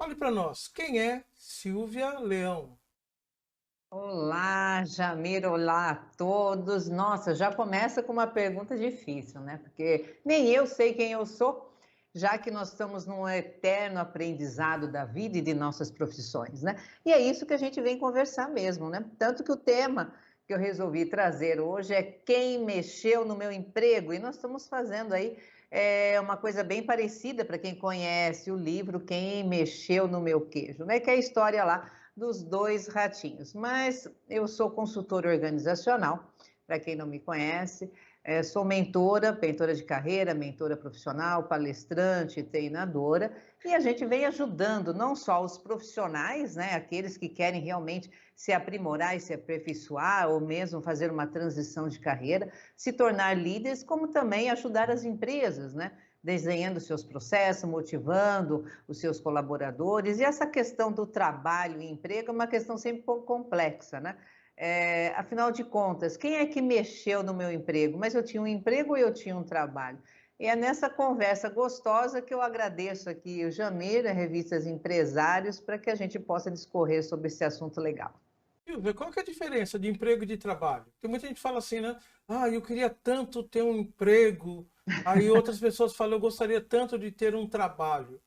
Fale para nós, quem é Silvia Leão? Olá, Jamir, olá a todos. Nossa, já começa com uma pergunta difícil, né? Porque nem eu sei quem eu sou, já que nós estamos num eterno aprendizado da vida e de nossas profissões, né? E é isso que a gente vem conversar mesmo, né? Tanto que o tema que eu resolvi trazer hoje é quem mexeu no meu emprego, e nós estamos fazendo aí uma coisa bem parecida para quem conhece o livro Quem Mexeu no Meu Queijo, né? Que é a história lá dos dois ratinhos. Mas eu sou consultora organizacional, para quem não me conhece, sou mentora de carreira, mentora profissional, palestrante, treinadora, e a gente vem ajudando não só os profissionais, né, aqueles que querem realmente se aprimorar e se aperfeiçoar, ou mesmo fazer uma transição de carreira, se tornar líderes, como também ajudar as empresas, né? Desenhando seus processos, motivando os seus colaboradores. E essa questão do trabalho e emprego é uma questão sempre um pouco complexa, né? Afinal de contas, quem é que mexeu no meu emprego? Mas eu tinha um emprego e eu tinha um trabalho. E é nessa conversa gostosa que eu agradeço aqui o Jamir, a Revistas Empresários, para que a gente possa discorrer sobre esse assunto legal. Silvia, qual que é a diferença de emprego e de trabalho? Tem muita gente que fala assim, né? Ah, eu queria tanto ter um emprego. Aí outras pessoas falam, eu gostaria tanto de ter um trabalho.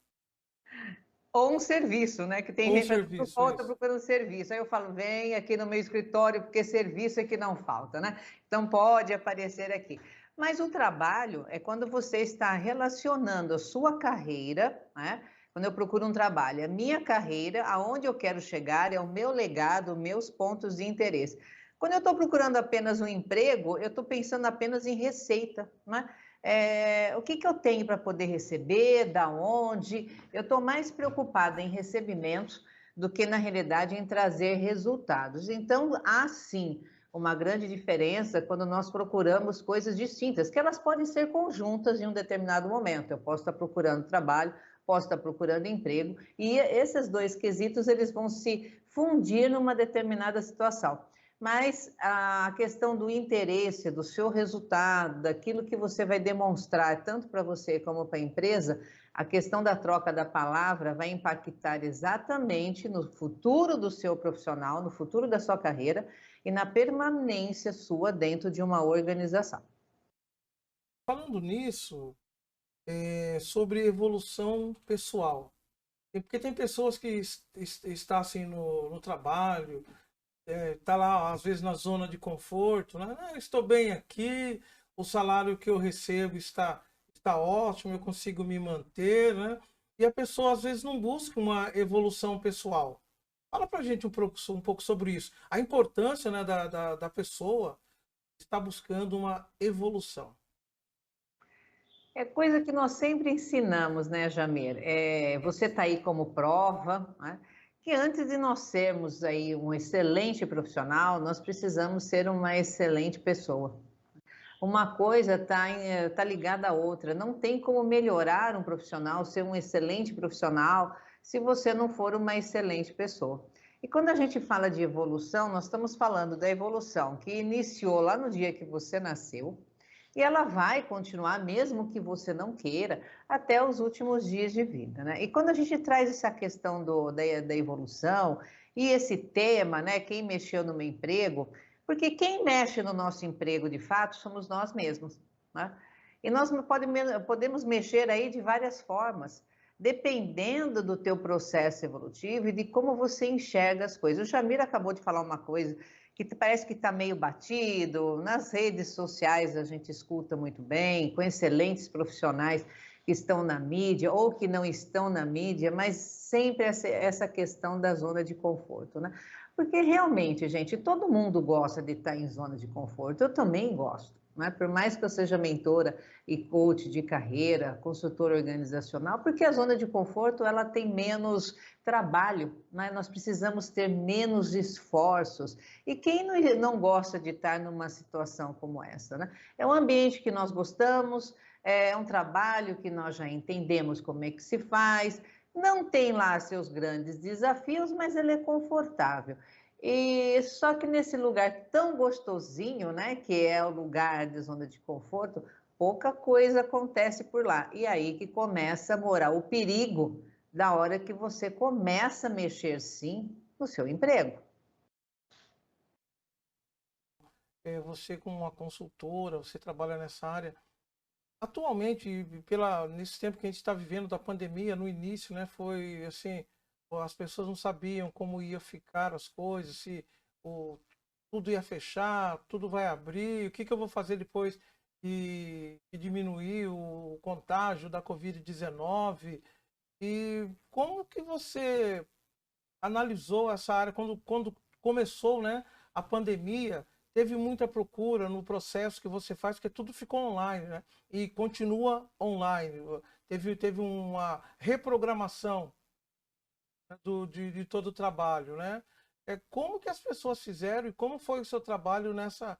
Ou um serviço, né? Que tem Ou um gente que serviço, falta isso. procurando serviço. Aí eu falo, vem aqui no meu escritório, porque serviço é que não falta, né? Então pode aparecer aqui. Mas o trabalho é quando você está relacionando a sua carreira, né? Quando eu procuro um trabalho, a minha carreira, aonde eu quero chegar, é o meu legado, meus pontos de interesse. Quando eu estou procurando apenas um emprego, eu estou pensando apenas em receita, né? O que eu tenho para poder receber, da onde? Eu estou mais preocupada em recebimento do que, na realidade, em trazer resultados. Então, há sim uma grande diferença quando nós procuramos coisas distintas, que elas podem ser conjuntas em um determinado momento. Eu posso estar procurando trabalho, posso estar procurando emprego, e esses dois quesitos eles vão se fundir numa determinada situação. Mas a questão do interesse, do seu resultado, daquilo que você vai demonstrar, tanto para você como para a empresa, a questão da troca da palavra vai impactar exatamente no futuro do seu profissional, no futuro da sua carreira e na permanência sua dentro de uma organização. Falando nisso, sobre evolução pessoal. Porque tem pessoas que estão assim no trabalho, tá lá às vezes na zona de conforto, né? Ah, estou bem aqui, o salário que eu recebo está ótimo, eu consigo me manter, né? E a pessoa às vezes não busca uma evolução pessoal. Fala pra gente um pouco sobre isso. A importância, né, da pessoa estar buscando uma evolução. É coisa que nós sempre ensinamos, né, Jamir? Você está aí como prova, né? Que antes de nós sermos aí um excelente profissional, nós precisamos ser uma excelente pessoa. Uma coisa tá ligada à outra. Não tem como melhorar um profissional, ser um excelente profissional, se você não for uma excelente pessoa. E quando a gente fala de evolução, nós estamos falando da evolução que iniciou lá no dia que você nasceu, e ela vai continuar, mesmo que você não queira, até os últimos dias de vida, né? E quando a gente traz essa questão da evolução e esse tema, né? Quem mexeu no meu emprego, porque quem mexe no nosso emprego de fato somos nós mesmos, né? E nós podemos mexer aí de várias formas, dependendo do teu processo evolutivo e de como você enxerga as coisas. O Jamir acabou de falar uma coisa que parece que está meio batido, nas redes sociais a gente escuta muito bem, com excelentes profissionais que estão na mídia ou que não estão na mídia, mas sempre essa questão da zona de conforto, né? Porque realmente, gente, todo mundo gosta de estar em zona de conforto, eu também gosto, né? Por mais que eu seja mentora e coach de carreira, consultora organizacional, porque a zona de conforto ela tem menos trabalho, né? Nós precisamos ter menos esforços. E quem não gosta de estar numa situação como essa, né? É um ambiente que nós gostamos, é um trabalho que nós já entendemos como é que se faz, não tem lá seus grandes desafios, mas ele é confortável. E só que nesse lugar tão gostosinho, né, que é o lugar de zona de conforto, pouca coisa acontece por lá. E aí que começa a morar o perigo da hora que você começa a mexer, sim, no seu emprego. Você como uma consultora, você trabalha nessa área. Atualmente, nesse tempo que a gente está vivendo da pandemia, no início, né, foi assim, as pessoas não sabiam como ia ficar as coisas, se o, tudo ia fechar, tudo vai abrir, o que eu vou fazer depois que diminuir o contágio da Covid-19. E como que você analisou essa área quando começou, né, a pandemia? Teve muita procura no processo que você faz, porque tudo ficou online, né? E continua online. Teve uma reprogramação, né, de todo o trabalho, né? Como que as pessoas fizeram e como foi o seu trabalho nessa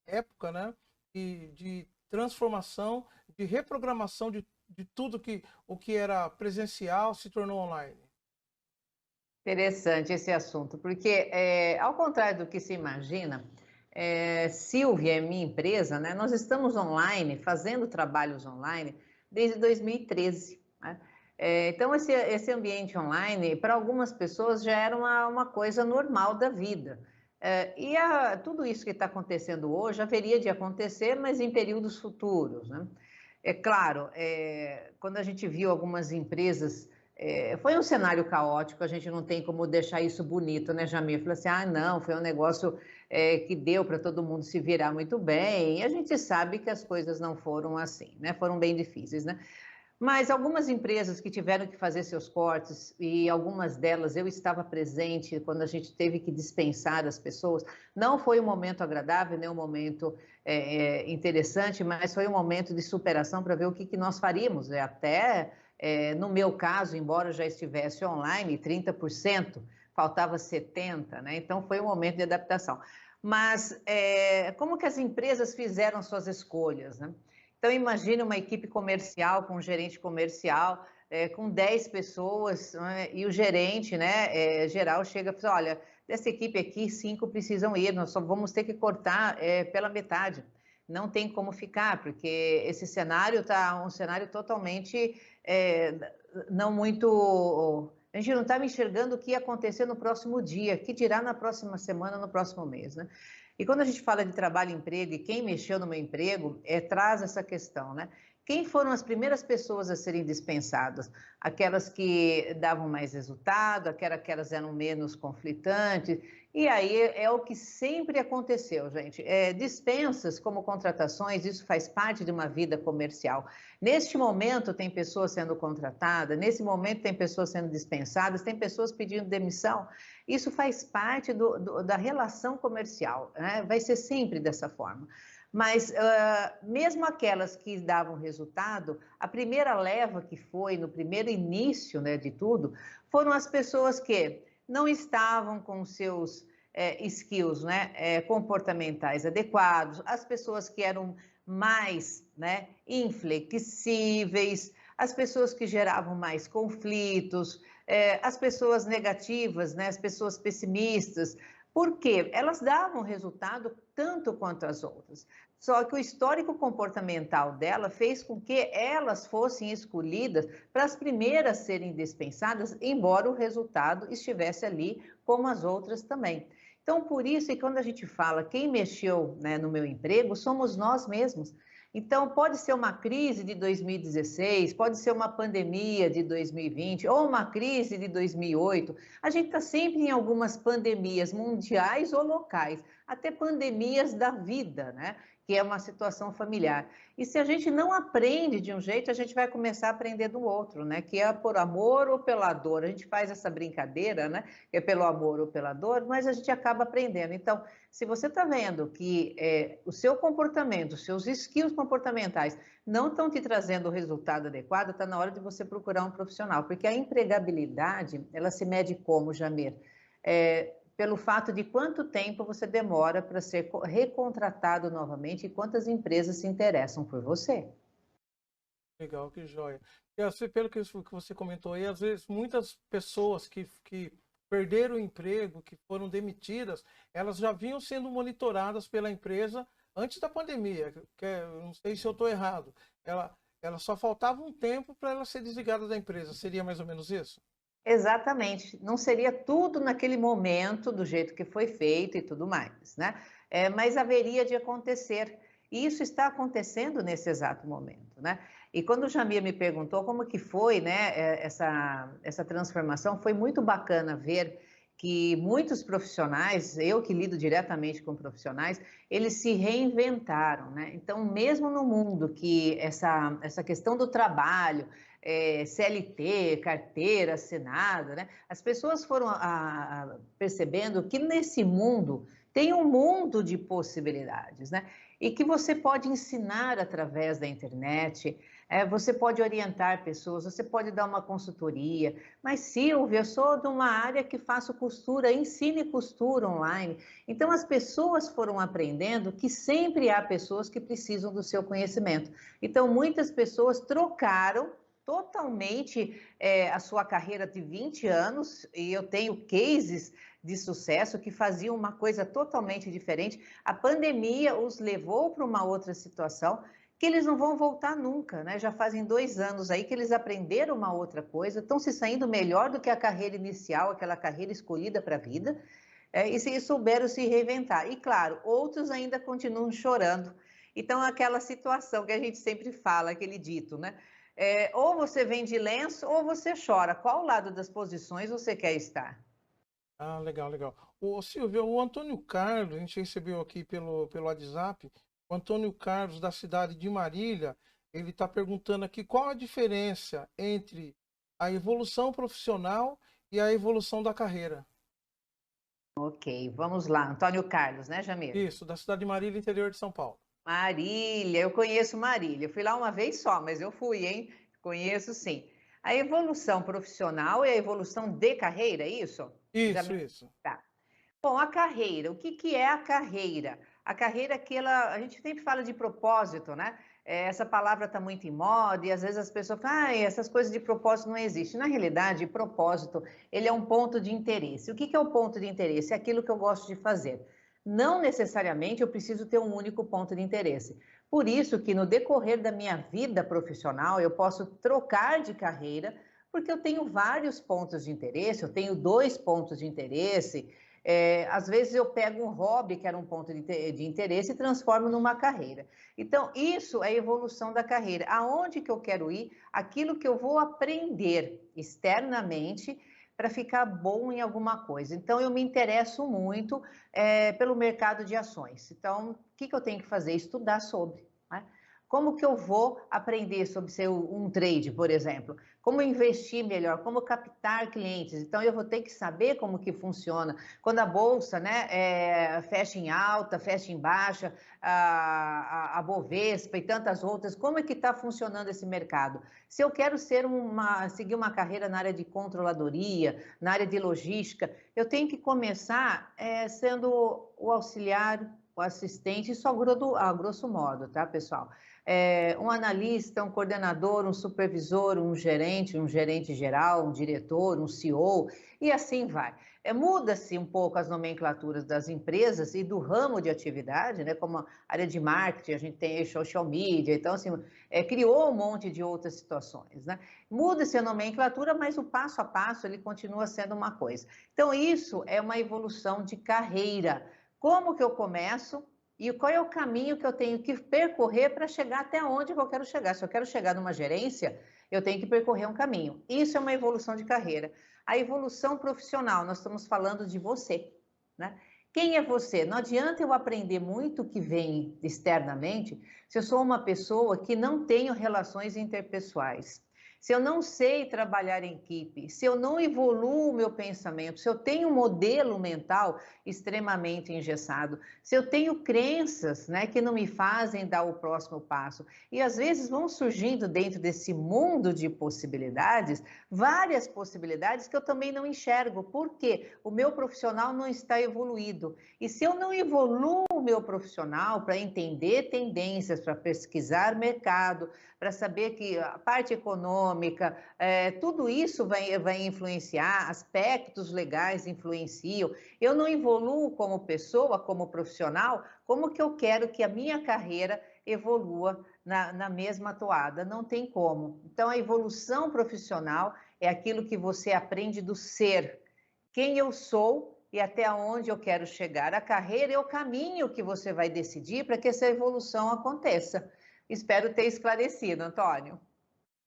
época, né? De transformação, de reprogramação de tudo o que era presencial se tornou online. Interessante esse assunto, porque, ao contrário do que se imagina, Silvia é minha empresa, né? Nós estamos online, fazendo trabalhos online desde 2013. Né? Então, esse ambiente online, para algumas pessoas, já era uma coisa normal da vida. Tudo isso que está acontecendo hoje haveria de acontecer, mas em períodos futuros. Né? É claro, quando a gente viu algumas empresas foi um cenário caótico, a gente não tem como deixar isso bonito, né, Jamir? Falou assim, não, foi um negócio que deu para todo mundo se virar muito bem, e a gente sabe que as coisas não foram assim, né? Foram bem difíceis, né? Mas algumas empresas que tiveram que fazer seus cortes, e algumas delas eu estava presente quando a gente teve que dispensar as pessoas, não foi um momento agradável, nem um momento interessante, mas foi um momento de superação para ver o que nós faríamos. No meu caso, embora já estivesse online, 30%, faltava 70%, né? Então foi um momento de adaptação. Mas como que as empresas fizeram suas escolhas, né? Então, imagine uma equipe comercial com um gerente comercial, com 10 pessoas, né, e o gerente, né, geral chega e fala, olha, dessa equipe aqui, 5 precisam ir, nós só vamos ter que cortar pela metade. Não tem como ficar, porque esse cenário está um cenário totalmente não muito... A gente não está enxergando o que ia acontecer no próximo dia, o que dirá na próxima semana, no próximo mês, né? E quando a gente fala de trabalho e emprego, e quem mexeu no meu emprego, traz essa questão, né? Quem foram as primeiras pessoas a serem dispensadas? Aquelas que davam mais resultado, aquelas eram menos conflitantes. E aí é o que sempre aconteceu, gente. Dispensas como contratações, isso faz parte de uma vida comercial. Neste momento tem pessoas sendo contratadas, nesse momento tem pessoas sendo dispensadas, tem pessoas pedindo demissão. Isso faz parte da relação comercial, né? Vai ser sempre dessa forma. Mas mesmo aquelas que davam resultado, a primeira leva que foi, no primeiro início, né, de tudo, foram as pessoas que não estavam com seus skills, né, comportamentais adequados, as pessoas que eram mais, né, inflexíveis, as pessoas que geravam mais conflitos, as pessoas negativas, né, as pessoas pessimistas, porque elas davam resultado tanto quanto as outras. Só que o histórico comportamental dela fez com que elas fossem escolhidas para as primeiras serem dispensadas, embora o resultado estivesse ali, como as outras também. Então, por isso, e quando a gente fala quem mexeu, né, no meu emprego, somos nós mesmos. Então, pode ser uma crise de 2016, pode ser uma pandemia de 2020, ou uma crise de 2008. A gente está sempre em algumas pandemias mundiais ou locais, até pandemias da vida, né? Que é uma situação familiar. E se a gente não aprende de um jeito, a gente vai começar a aprender do outro, né? Que é por amor ou pela dor. A gente faz essa brincadeira, né? Que é pelo amor ou pela dor, mas a gente acaba aprendendo. Então, se você está vendo que o seu comportamento, os seus skills comportamentais não estão te trazendo o resultado adequado, está na hora de você procurar um profissional, porque a empregabilidade, ela se mede como, Jamir? Pelo fato de quanto tempo você demora para ser recontratado novamente e quantas empresas se interessam por você. Legal, que joia. E assim, pelo que você comentou aí, às vezes muitas pessoas que perderam o emprego, que foram demitidas, elas já vinham sendo monitoradas pela empresa antes da pandemia. Não sei se eu estou errado. ela só faltava um tempo para ela ser desligada da empresa. Seria mais ou menos isso? Exatamente. Não seria tudo naquele momento, do jeito que foi feito e tudo mais, né? Mas haveria de acontecer. E isso está acontecendo nesse exato momento, né? E quando o Jamir me perguntou como que foi, né, essa transformação, foi muito bacana ver que muitos profissionais, eu que lido diretamente com profissionais, eles se reinventaram, né? Então, mesmo no mundo que essa questão do trabalho, CLT, carteira assinada, né? As pessoas foram percebendo que nesse mundo tem um mundo de possibilidades, né? E que você pode ensinar através da internet, você pode orientar pessoas, você pode dar uma consultoria. Mas, Silvia, eu sou de uma área que faço costura, ensino costura online. Então, as pessoas foram aprendendo que sempre há pessoas que precisam do seu conhecimento. Então, muitas pessoas trocaram totalmente a sua carreira de 20 anos, e eu tenho cases de sucesso que faziam uma coisa totalmente diferente. A pandemia os levou para uma outra situação que eles não vão voltar nunca, né? Já fazem 2 anos aí que eles aprenderam uma outra coisa, estão se saindo melhor do que a carreira inicial, aquela carreira escolhida para a vida, e souberam se reinventar. E claro, outros ainda continuam chorando. Então, aquela situação que a gente sempre fala, aquele dito, né? Ou você vende lenço ou você chora. Qual lado das posições você quer estar? Ah, legal, legal. O Silvio, o Antônio Carlos, a gente recebeu aqui pelo WhatsApp, o Antônio Carlos, da cidade de Marília, ele está perguntando aqui qual a diferença entre a evolução profissional e a evolução da carreira. Ok, vamos lá. Antônio Carlos, né, Jamir? Isso, da cidade de Marília, interior de São Paulo. Marília, eu conheço Marília. Eu fui lá uma vez só, mas eu fui, hein? Conheço sim. A evolução profissional é a evolução de carreira, é isso? Já Isso, me... isso. Tá. Bom, a carreira, o que que é a carreira? A carreira é aquela, a gente sempre fala de propósito, né? Essa palavra está muito em moda e às vezes as pessoas falam, ah, essas coisas de propósito não existem. Na realidade, propósito, ele é um ponto de interesse. O que que é o ponto de interesse? É aquilo que eu gosto de fazer. Não necessariamente eu preciso ter um único ponto de interesse. Por isso que no decorrer da minha vida profissional, eu posso trocar de carreira, porque eu tenho vários pontos de interesse, eu tenho 2 pontos de interesse. Às vezes eu pego um hobby que era um ponto de interesse e transformo numa carreira. Então, isso é evolução da carreira. Aonde que eu quero ir? Aquilo que eu vou aprender externamente para ficar bom em alguma coisa. Então, eu me interesso muito pelo mercado de ações. Então, o que que eu tenho que fazer? Estudar sobre, né? Como que eu vou aprender sobre ser um trade, por exemplo? Como investir melhor? Como captar clientes? Então, eu vou ter que saber como que funciona. Quando a bolsa, né, fecha em alta, fecha em baixa, a Bovespa e tantas outras, como é que está funcionando esse mercado? Se eu quero seguir uma carreira na área de controladoria, na área de logística, eu tenho que começar sendo o auxiliar, o assistente, isso a grosso modo, tá, pessoal? Um analista, um coordenador, um supervisor, um gerente geral, um diretor, um CEO, e assim vai. Muda-se um pouco as nomenclaturas das empresas e do ramo de atividade, né? Como a área de marketing, a gente tem social media, então assim, criou um monte de outras situações, né? Muda-se a nomenclatura, mas o passo a passo ele continua sendo uma coisa. Então isso é uma evolução de carreira. Como que eu começo? E qual é o caminho que eu tenho que percorrer para chegar até onde eu quero chegar? Se eu quero chegar numa gerência, eu tenho que percorrer um caminho. Isso é uma evolução de carreira. A evolução profissional, nós estamos falando de você, né? Quem é você? Não adianta eu aprender muito que vem externamente se eu sou uma pessoa que não tenho relações interpessoais. Se eu não sei trabalhar em equipe, se eu não evoluo o meu pensamento, se eu tenho um modelo mental extremamente engessado, se eu tenho crenças, né, que não me fazem dar o próximo passo. E às vezes vão surgindo dentro desse mundo de possibilidades, várias possibilidades que eu também não enxergo, porque o meu profissional não está evoluído. E se eu não evoluo o meu profissional para entender tendências, para pesquisar mercado, para saber que a parte econômica, tudo isso vai influenciar, aspectos legais influenciam. Eu não evoluo como pessoa, como profissional, como que eu quero que a minha carreira evolua na mesma toada, não tem como. Então, a evolução profissional é aquilo que você aprende do ser, quem eu sou e até onde eu quero chegar. A carreira é o caminho que você vai decidir para que essa evolução aconteça. Espero ter esclarecido, Antônio.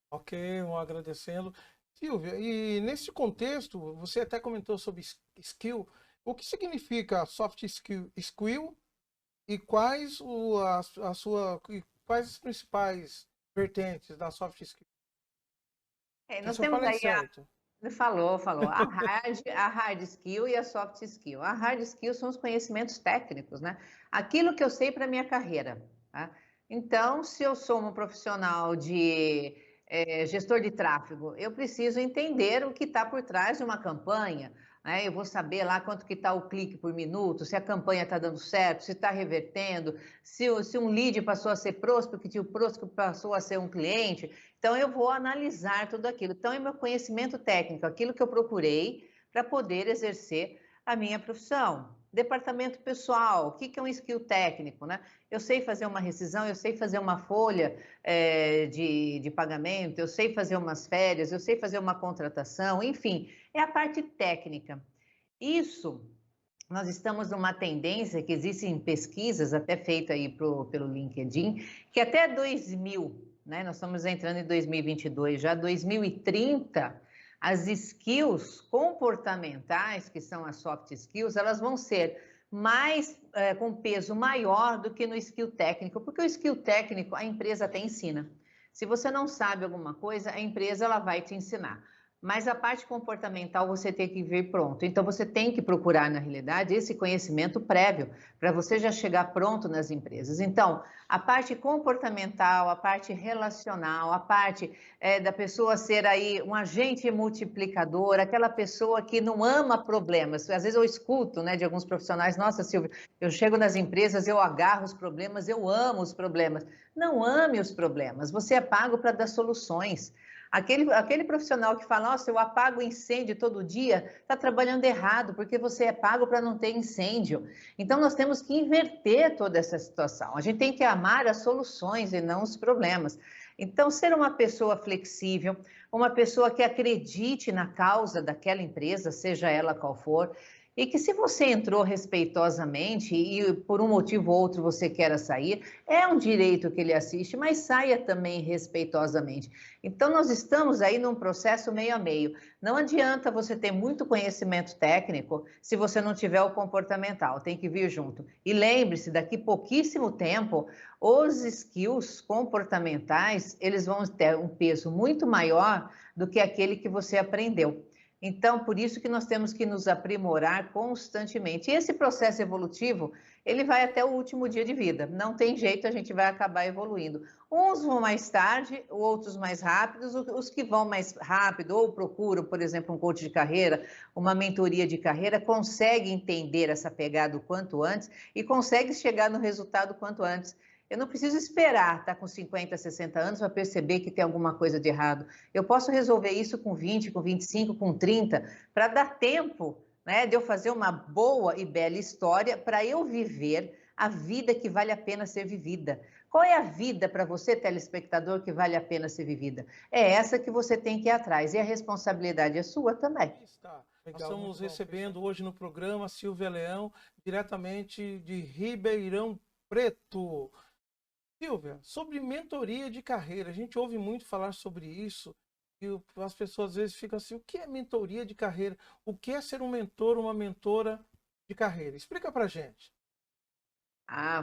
Ok, um agradecendo. Silvia, e nesse contexto, você até comentou sobre skill. O que significa soft skill e quais quais as principais vertentes da soft skill? Nós Se eu temos falei aí certo. falou. A hard skill e a soft skill. A hard skill são os conhecimentos técnicos, né? Aquilo que eu sei para minha carreira. Tá? Então, se eu sou um profissional de gestor de tráfego, eu preciso entender o que está por trás de uma campanha. Né? Eu vou saber lá quanto que está o clique por minuto, se a campanha está dando certo, se está revertendo, se um lead passou a ser prospect, que o prospect passou a ser um cliente. Então, eu vou analisar tudo aquilo. Então, é meu conhecimento técnico, aquilo que eu procurei para poder exercer a minha profissão. Departamento pessoal, o que é um skill técnico, né? Eu sei fazer uma rescisão, eu sei fazer uma folha de pagamento, eu sei fazer umas férias, eu sei fazer uma contratação, enfim, é a parte técnica. Isso, nós estamos numa tendência que existem pesquisas, até feitas aí pelo LinkedIn, que até 2000, né, nós estamos entrando em 2022, já 2030, as skills comportamentais, que são as soft skills, elas vão ser mais com peso maior do que no skill técnico, porque o skill técnico a empresa até ensina. Se você não sabe alguma coisa, a empresa ela vai te ensinar. Mas a parte comportamental você tem que vir pronto. Então você tem que procurar, na realidade, esse conhecimento prévio para você já chegar pronto nas empresas. Então, a parte comportamental, a parte relacional, a parte da pessoa ser aí um agente multiplicador, aquela pessoa que não ama problemas. Às vezes eu escuto, né, de alguns profissionais, nossa, Silvia, eu chego nas empresas, eu agarro os problemas, eu amo os problemas. Não ame os problemas, você é pago para dar soluções. Aquele profissional que fala, nossa, eu apago incêndio todo dia, está trabalhando errado, porque você é pago para não ter incêndio. Então, nós temos que inverter toda essa situação. A gente tem que amar as soluções e não os problemas. Então, ser uma pessoa flexível, uma pessoa que acredite na causa daquela empresa, seja ela qual for, e que se você entrou respeitosamente e por um motivo ou outro você queira sair, é um direito que ele assiste, mas saia também respeitosamente. Então, nós estamos aí num processo meio a meio. Não adianta você ter muito conhecimento técnico se você não tiver o comportamental, tem que vir junto. E lembre-se, daqui pouquíssimo tempo, os skills comportamentais, eles vão ter um peso muito maior do que aquele que você aprendeu. Então, por isso que nós temos que nos aprimorar constantemente. E esse processo evolutivo, ele vai até o último dia de vida. Não tem jeito, a gente vai acabar evoluindo. Uns vão mais tarde, outros mais rápidos. Os que vão mais rápido ou procuram, por exemplo, um coach de carreira, uma mentoria de carreira, conseguem entender essa pegada o quanto antes e conseguem chegar no resultado o quanto antes. Eu não preciso esperar estar com 50, 60 anos para perceber que tem alguma coisa de errado. Eu posso resolver isso com 20, com 25, com 30, para dar tempo, né, de eu fazer uma boa e bela história para eu viver a vida que vale a pena ser vivida. Qual é a vida para você, telespectador, que vale a pena ser vivida? É essa que você tem que ir atrás. E a responsabilidade é sua também. Está. Nós estamos recebendo hoje no programa Silvia Leão, diretamente de Ribeirão Preto. Silvia, sobre mentoria de carreira, a gente ouve muito falar sobre isso e as pessoas às vezes ficam assim, o que é mentoria de carreira? O que é ser um mentor, uma mentora de carreira? Explica pra gente.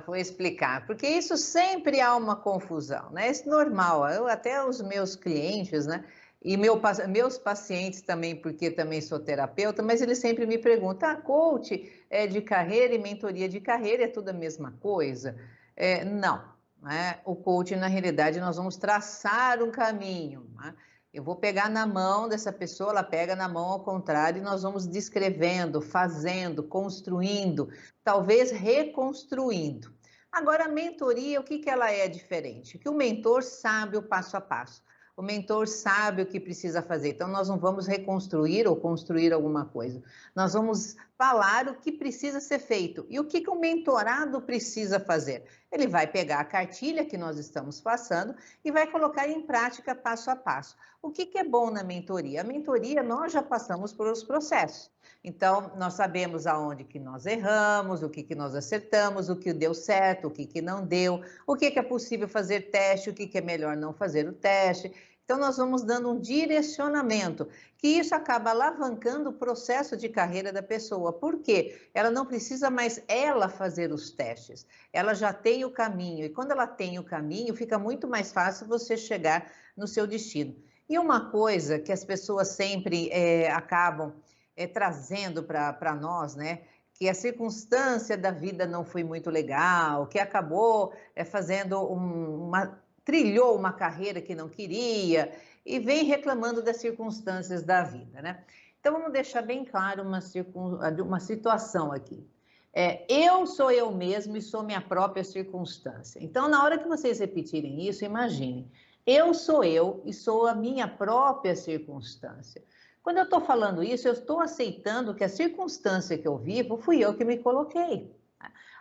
Vou explicar, porque isso sempre há uma confusão, né? Isso é normal, até os meus clientes, né? E meus pacientes também, porque também sou terapeuta, mas eles sempre me perguntam, coach de carreira e mentoria de carreira é tudo a mesma coisa? Não, né? O coach, na realidade, nós vamos traçar um caminho, né? Eu vou pegar na mão dessa pessoa, ela pega na mão ao contrário, e nós vamos descrevendo, fazendo, construindo, talvez reconstruindo. Agora, a mentoria, o que ela é diferente? Que o mentor sabe o passo a passo. O mentor sabe o que precisa fazer. Então, nós não vamos reconstruir ou construir alguma coisa. Nós vamos falar o que precisa ser feito. E o que o mentorado precisa fazer? Ele vai pegar a cartilha que nós estamos passando e vai colocar em prática passo a passo. O que é bom na mentoria? A mentoria, nós já passamos por os processos. Então, nós sabemos aonde que nós erramos, o que nós acertamos, o que deu certo, o que não deu, o que é possível fazer teste, o que é melhor não fazer o teste. Então, nós vamos dando um direcionamento, que isso acaba alavancando o processo de carreira da pessoa. Por quê? Ela não precisa mais ela fazer os testes, ela já tem o caminho. E quando ela tem o caminho, fica muito mais fácil você chegar no seu destino. E uma coisa que as pessoas sempre acabam trazendo para nós, né? Que a circunstância da vida não foi muito legal, que acabou fazendo trilhou uma carreira que não queria e vem reclamando das circunstâncias da vida, né? Então, vamos deixar bem claro uma situação aqui. Eu sou eu mesmo e sou minha própria circunstância. Então, na hora que vocês repetirem isso, imaginem, eu sou eu e sou a minha própria circunstância. Quando eu estou falando isso, eu estou aceitando que a circunstância que eu vivo fui eu que me coloquei.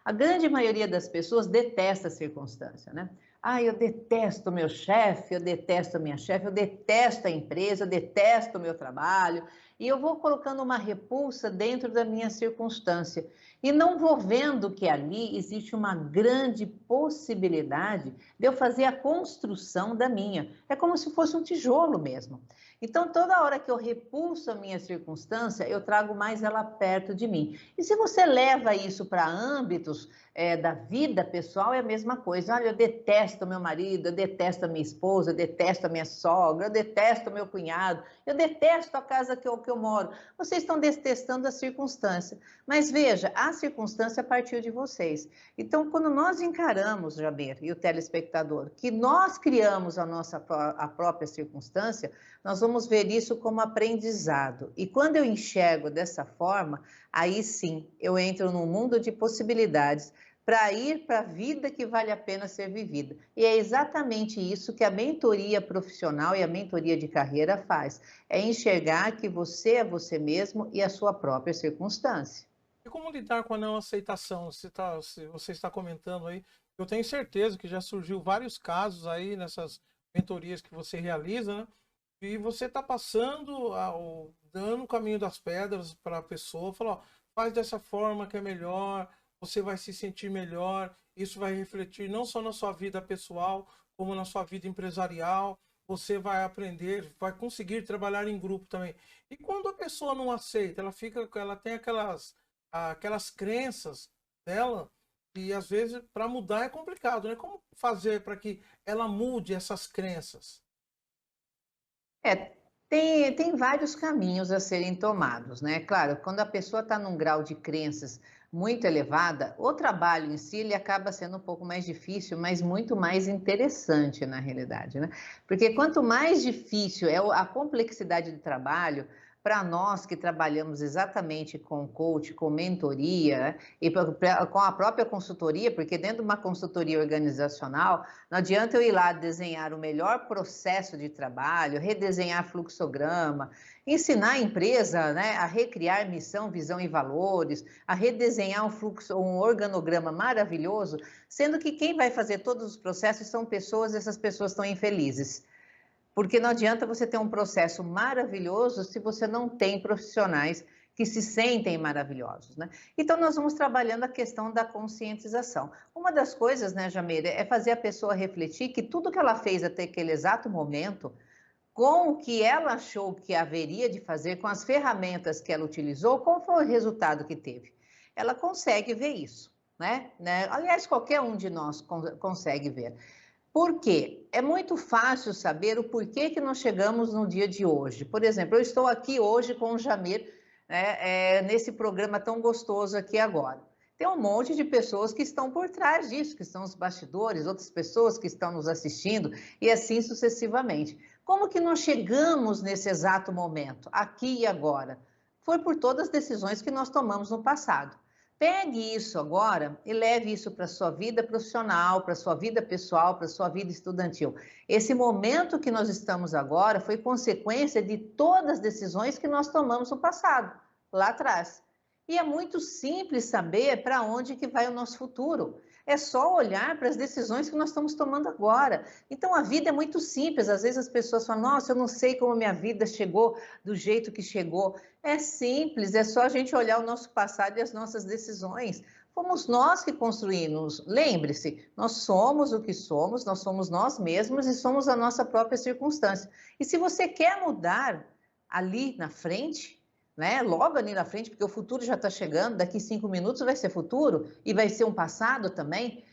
A grande maioria das pessoas detesta a circunstância, né? Ah, eu detesto meu chefe, eu detesto a minha chefe, eu detesto a empresa, eu detesto o meu trabalho. E eu vou colocando uma repulsa dentro da minha circunstância. E não vou vendo que ali existe uma grande possibilidade de eu fazer a construção da minha. É como se fosse um tijolo mesmo. Então, toda hora que eu repulso a minha circunstância, eu trago mais ela perto de mim. E se você leva isso para âmbitos da vida pessoal, é a mesma coisa. Olha, eu detesto meu marido, eu detesto a minha esposa, eu detesto a minha sogra, eu detesto o meu cunhado, eu detesto a casa que eu moro. Vocês estão detestando a circunstância. Mas veja, a circunstância partiu de vocês. Então, quando nós encaramos, Jaber e o telespectador, que nós criamos a própria circunstância, nós vamos ver isso como aprendizado. E quando eu enxergo dessa forma, aí sim, eu entro num mundo de possibilidades para ir para a vida que vale a pena ser vivida. E é exatamente isso que a mentoria profissional e a mentoria de carreira faz. É enxergar que você é você mesmo e a sua própria circunstância. E como lidar com a não aceitação? Se você está comentando aí, eu tenho certeza que já surgiu vários casos aí nessas mentorias que você realiza, né? E você está dando o caminho das pedras para a pessoa, falar, ó, faz dessa forma que é melhor, você vai se sentir melhor, isso vai refletir não só na sua vida pessoal, como na sua vida empresarial, você vai aprender, vai conseguir trabalhar em grupo também. E quando a pessoa não aceita, ela tem aquelas crenças dela, e às vezes para mudar é complicado, né? Como fazer para que ela mude essas crenças? É, tem vários caminhos a serem tomados, né? Claro, quando a pessoa está num grau de crenças muito elevada, o trabalho em si ele acaba sendo um pouco mais difícil, mas muito mais interessante na realidade, né? Porque quanto mais difícil é a complexidade do trabalho, para nós que trabalhamos exatamente com coach, com mentoria, né? E com a própria consultoria, porque dentro de uma consultoria organizacional, não adianta eu ir lá desenhar o melhor processo de trabalho, redesenhar fluxograma, ensinar a empresa, né, a recriar missão, visão e valores, a redesenhar um organograma maravilhoso, sendo que quem vai fazer todos os processos são pessoas, essas pessoas estão infelizes. Porque não adianta você ter um processo maravilhoso se você não tem profissionais que se sentem maravilhosos, né? Então, nós vamos trabalhando a questão da conscientização. Uma das coisas, né, Jameira, é fazer a pessoa refletir que tudo que ela fez até aquele exato momento, com o que ela achou que haveria de fazer, com as ferramentas que ela utilizou, qual foi o resultado que teve? Ela consegue ver isso, né? Aliás, qualquer um de nós consegue ver. Por quê? É muito fácil saber o porquê que nós chegamos no dia de hoje. Por exemplo, eu estou aqui hoje com o Jamir, né, nesse programa tão gostoso aqui agora. Tem um monte de pessoas que estão por trás disso, que estão os bastidores, outras pessoas que estão nos assistindo e assim sucessivamente. Como que nós chegamos nesse exato momento, aqui e agora? Foi por todas as decisões que nós tomamos no passado. Pegue isso agora e leve isso para a sua vida profissional, para a sua vida pessoal, para a sua vida estudantil. Esse momento que nós estamos agora foi consequência de todas as decisões que nós tomamos no passado, lá atrás. E é muito simples saber para onde que vai o nosso futuro. É só olhar para as decisões que nós estamos tomando agora. Então, a vida é muito simples. Às vezes as pessoas falam, nossa, eu não sei como minha vida chegou do jeito que chegou. É simples, é só a gente olhar o nosso passado e as nossas decisões. Fomos nós que construímos. Lembre-se, nós somos o que somos, nós somos nós mesmos e somos a nossa própria circunstância. E se você quer mudar ali na frente, né? Logo ali na frente, porque o futuro já está chegando, daqui 5 minutos vai ser futuro e vai ser um passado também.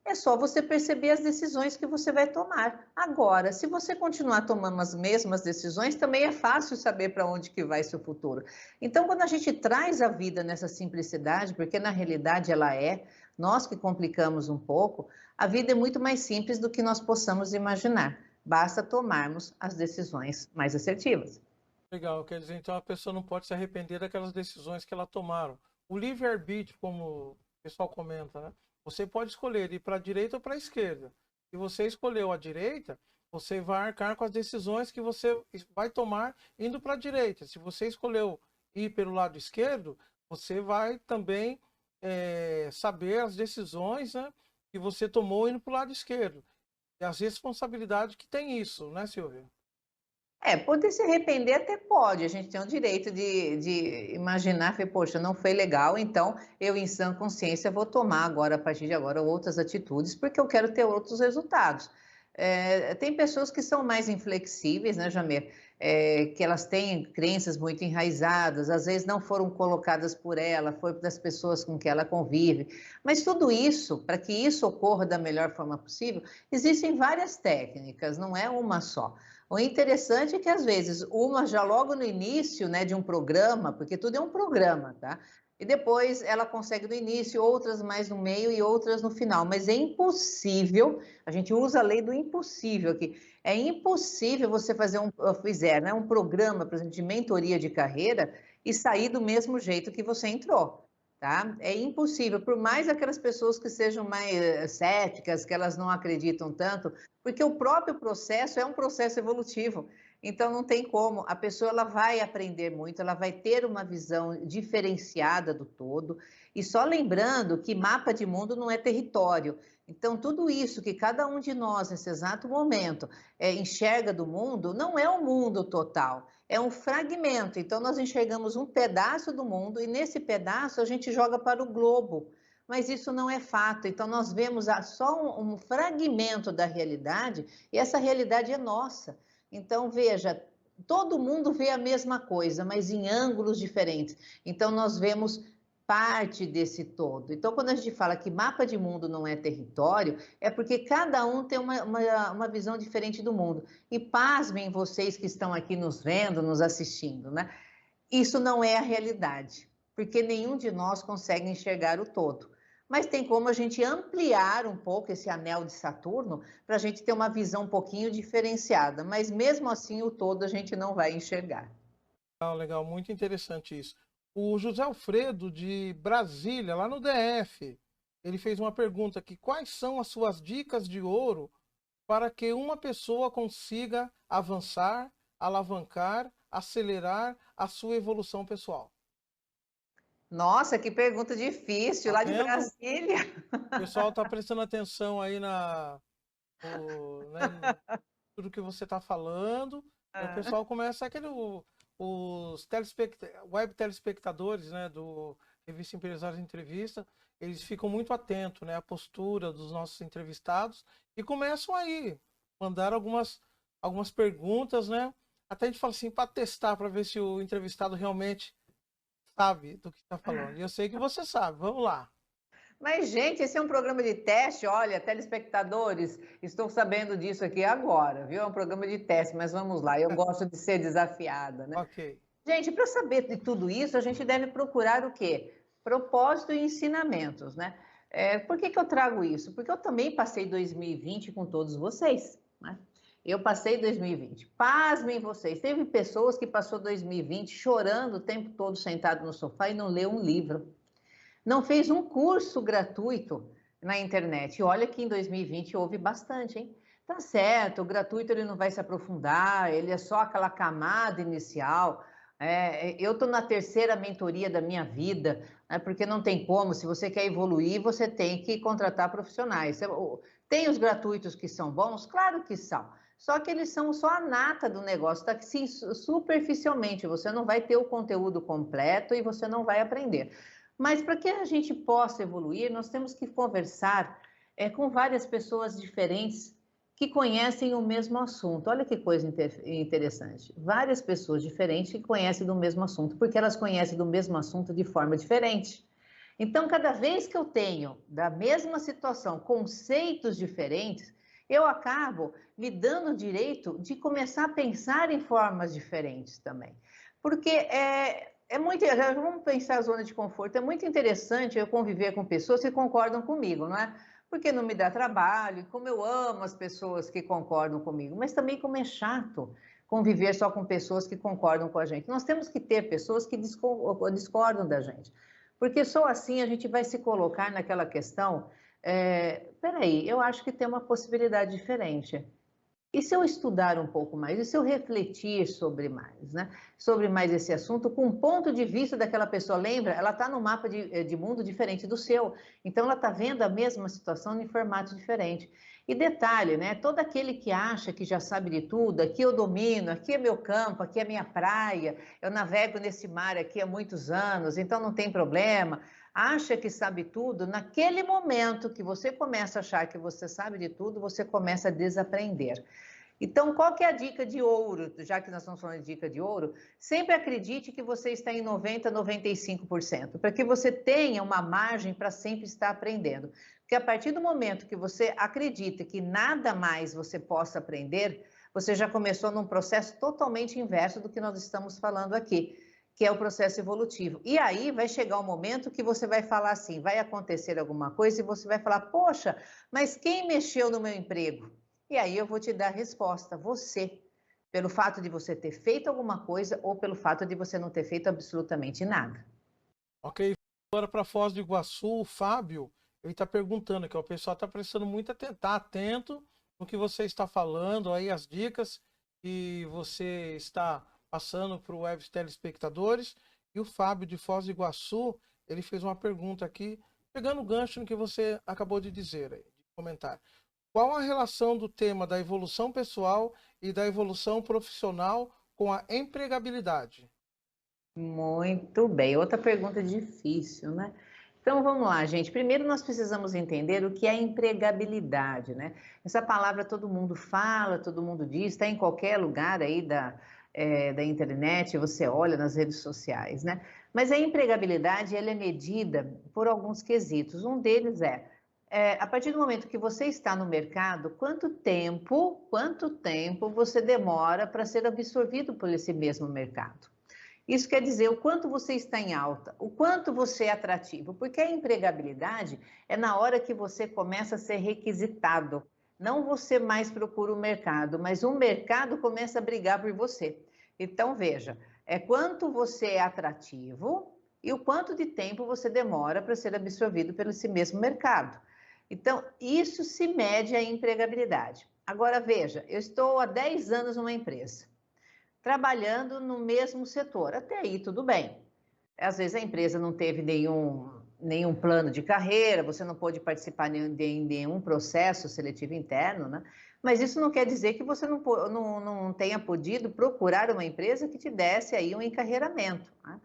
É só você perceber as decisões que você vai tomar. Agora, se você continuar tomando as mesmas decisões, também é fácil saber para onde que vai seu futuro. Então, quando a gente traz a vida nessa simplicidade, porque na realidade ela é, nós que complicamos um pouco, a vida é muito mais simples do que nós possamos imaginar. Basta tomarmos as decisões mais assertivas. Legal, quer dizer, então a pessoa não pode se arrepender daquelas decisões que ela tomaram. O livre-arbítrio, como o pessoal comenta, né? Você pode escolher ir para a direita ou para a esquerda. Se você escolheu a direita, você vai arcar com as decisões que você vai tomar indo para a direita. Se você escolheu ir pelo lado esquerdo, você vai também saber as decisões, né, que você tomou indo para o lado esquerdo. E as responsabilidades que tem isso, né, Silvia? Poder se arrepender até pode, a gente tem o direito de imaginar, que, poxa, não foi legal, então eu, em sã consciência, vou tomar agora, a partir de agora, outras atitudes, porque eu quero ter outros resultados. Tem pessoas que são mais inflexíveis, né, Jamir? Que elas têm crenças muito enraizadas, às vezes não foram colocadas por ela, foi das pessoas com que ela convive. Mas tudo isso, para que isso ocorra da melhor forma possível, existem várias técnicas, não é uma só. O interessante é que, às vezes, uma já logo no início, né, de um programa, porque tudo é um programa, tá? E depois ela consegue no início, outras mais no meio e outras no final. Mas é impossível, a gente usa a lei do impossível aqui. É impossível você fizer, né, um programa, por exemplo, de mentoria de carreira e sair do mesmo jeito que você entrou. Tá? É impossível, por mais aquelas pessoas que sejam mais céticas, que elas não acreditam tanto, porque o próprio processo é um processo evolutivo. Então, não tem como. A pessoa ela vai aprender muito, ela vai ter uma visão diferenciada do todo. E só lembrando que mapa de mundo não é território. Então, tudo isso que cada um de nós, nesse exato momento, enxerga do mundo, não é o mundo total. É um fragmento. Então, nós enxergamos um pedaço do mundo e, nesse pedaço, a gente joga para o globo. Mas isso não é fato. Então, nós vemos só um fragmento da realidade e essa realidade é nossa. Então, veja, todo mundo vê a mesma coisa, mas em ângulos diferentes. Então, nós vemos parte desse todo. Então, quando a gente fala que mapa de mundo não é território, é porque cada um tem uma visão diferente do mundo. E pasmem vocês que estão aqui nos vendo, nos assistindo, né? Isso não é a realidade, porque nenhum de nós consegue enxergar o todo. Mas tem como a gente ampliar um pouco esse anel de Saturno para a gente ter uma visão um pouquinho diferenciada, mas mesmo assim o todo a gente não vai enxergar. Legal, legal, muito interessante isso. O José Alfredo de Brasília, lá no DF, ele fez uma pergunta aqui: quais são as suas dicas de ouro para que uma pessoa consiga avançar, alavancar, acelerar a sua evolução pessoal? Nossa, que pergunta difícil, Tá lá de vendo? Brasília. O pessoal está prestando atenção aí né, tudo que você está falando. Aí o pessoal começa os web telespectadores, né, do Revista Empresários Entrevista, eles ficam muito atentos, né, à postura dos nossos entrevistados e começam aí mandar algumas perguntas, né? Até a gente fala assim para testar, para ver se o entrevistado realmente sabe do que está falando. E eu sei que você sabe. Vamos lá. Mas, gente, esse é um programa de teste. Olha, telespectadores, estou sabendo disso aqui agora, viu? É um programa de teste, mas vamos lá. Eu gosto de ser desafiada, né? Ok. Gente, para saber de tudo isso, a gente deve procurar o quê? Propósito e ensinamentos, né? Por que eu trago isso? Porque eu também passei 2020 com todos vocês, né? Eu passei 2020. Pasmem vocês, teve pessoas que passou 2020 chorando o tempo todo sentado no sofá e não leu um livro. Não fez um curso gratuito na internet. E olha que em 2020 houve bastante, hein? Tá certo, o gratuito ele não vai se aprofundar, ele é só aquela camada inicial, Eu estou na terceira mentoria da minha vida, né, porque não tem como, se você quer evoluir, você tem que contratar profissionais. Tem os gratuitos que são bons? Claro que são. Só que eles são só a nata do negócio, tá? Sim, superficialmente, você não vai ter o conteúdo completo e você não vai aprender. Mas para que a gente possa evoluir, nós temos que conversar com várias pessoas diferentes que conhecem o mesmo assunto. Olha que coisa interessante. Várias pessoas diferentes que conhecem do mesmo assunto, porque elas conhecem do mesmo assunto de forma diferente. Então, cada vez que eu tenho da mesma situação conceitos diferentes, eu acabo me dando o direito de começar a pensar em formas diferentes também. Porque muito, vamos pensar a zona de conforto, é muito interessante eu conviver com pessoas que concordam comigo, não é? Porque não me dá trabalho, como eu amo as pessoas que concordam comigo, mas também como é chato conviver só com pessoas que concordam com a gente. Nós temos que ter pessoas que discordam da gente, porque só assim a gente vai se colocar naquela questão, peraí, eu acho que tem uma possibilidade diferente. E se eu estudar um pouco mais, e se eu refletir sobre mais, né? Sobre mais esse assunto, com um ponto de vista daquela pessoa, lembra? Ela está num mapa de mundo diferente do seu, então ela está vendo a mesma situação em formato diferente. E detalhe, né? Todo aquele que acha que já sabe de tudo, aqui eu domino, aqui é meu campo, aqui é minha praia, eu navego nesse mar aqui há muitos anos, então não tem problema. Acha que sabe tudo, naquele momento que você começa a achar que você sabe de tudo, você começa a desaprender. Então, qual que é a dica de ouro? Já que nós estamos falando de dica de ouro, sempre acredite que você está em 90%, 95%, para que você tenha uma margem para sempre estar aprendendo. Porque a partir do momento que você acredita que nada mais você possa aprender, você já começou num processo totalmente inverso do que nós estamos falando aqui, que é o processo evolutivo. E aí vai chegar um momento que você vai falar assim, vai acontecer alguma coisa e você vai falar, poxa, mas quem mexeu no meu emprego? E aí eu vou te dar a resposta, você, pelo fato de você ter feito alguma coisa ou pelo fato de você não ter feito absolutamente nada. Ok, agora para Foz do Iguaçu, o Fábio, ele está perguntando aqui, ó, o pessoal está prestando muito tá atento no que você está falando, aí as dicas que você está passando para os web telespectadores. E o Fábio de Foz do Iguaçu, ele fez uma pergunta aqui, pegando o gancho no que você acabou de dizer, aí, de comentar. Qual a relação do tema da evolução pessoal e da evolução profissional com a empregabilidade? Muito bem. Outra pergunta difícil, né? Então vamos lá, gente. Primeiro nós precisamos entender o que é empregabilidade, né? Essa palavra todo mundo fala, todo mundo diz, está em qualquer lugar aí da internet, você olha nas redes sociais, né? Mas a empregabilidade, ela é medida por alguns quesitos. Um deles a partir do momento que você está no mercado, quanto tempo você demora para ser absorvido por esse mesmo mercado? Isso quer dizer o quanto você está em alta, o quanto você é atrativo, porque a empregabilidade é na hora que você começa a ser requisitado. Não você mais procura o mercado, mas o mercado começa a brigar por você. Então, veja, é quanto você é atrativo e o quanto de tempo você demora para ser absorvido pelo esse mesmo mercado. Então, isso se mede a empregabilidade. Agora, veja, eu estou há 10 anos numa empresa trabalhando no mesmo setor. Até aí tudo bem. Às vezes a empresa não teve nenhum plano de carreira, você não pôde participar de nenhum processo seletivo interno, né? Mas isso não quer dizer que você não tenha podido procurar uma empresa que te desse aí um encarreiramento, né?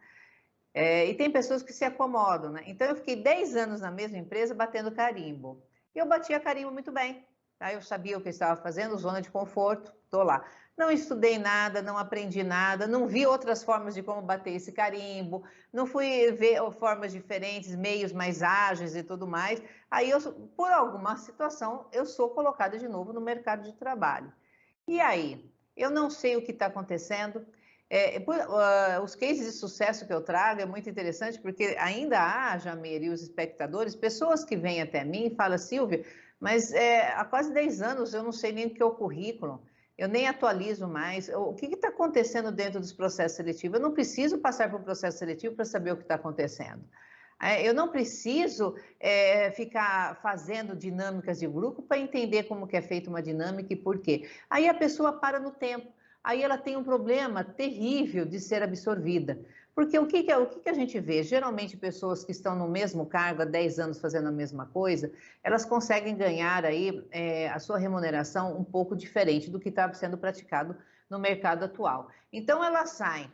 E tem pessoas que se acomodam, né? Então eu fiquei 10 anos na mesma empresa batendo carimbo. E eu batia carimbo muito bem. Tá? Eu sabia o que eu estava fazendo, zona de conforto, estou lá. Não estudei nada, não aprendi nada, não vi outras formas de como bater esse carimbo, não fui ver formas diferentes, meios mais ágeis e tudo mais. Aí, por alguma situação, eu sou colocada de novo no mercado de trabalho. E aí? Eu não sei o que está acontecendo. Os cases de sucesso que eu trago é muito interessante, porque ainda há, Jamir, e os espectadores, pessoas que vêm até mim e falam, Silvia, mas há quase 10 anos eu não sei nem o que é o currículo, eu nem atualizo mais. O que está acontecendo dentro dos processos seletivos? Eu não preciso passar por um processo seletivo para saber o que está acontecendo. Eu não preciso ficar fazendo dinâmicas de grupo para entender como que é feita uma dinâmica e por quê. Aí a pessoa para no tempo. aí ela tem um problema terrível de ser absorvida. Porque o que a gente vê? Geralmente, pessoas que estão no mesmo cargo há 10 anos fazendo a mesma coisa, elas conseguem ganhar aí a sua remuneração um pouco diferente do que está sendo praticado no mercado atual. Então, elas saem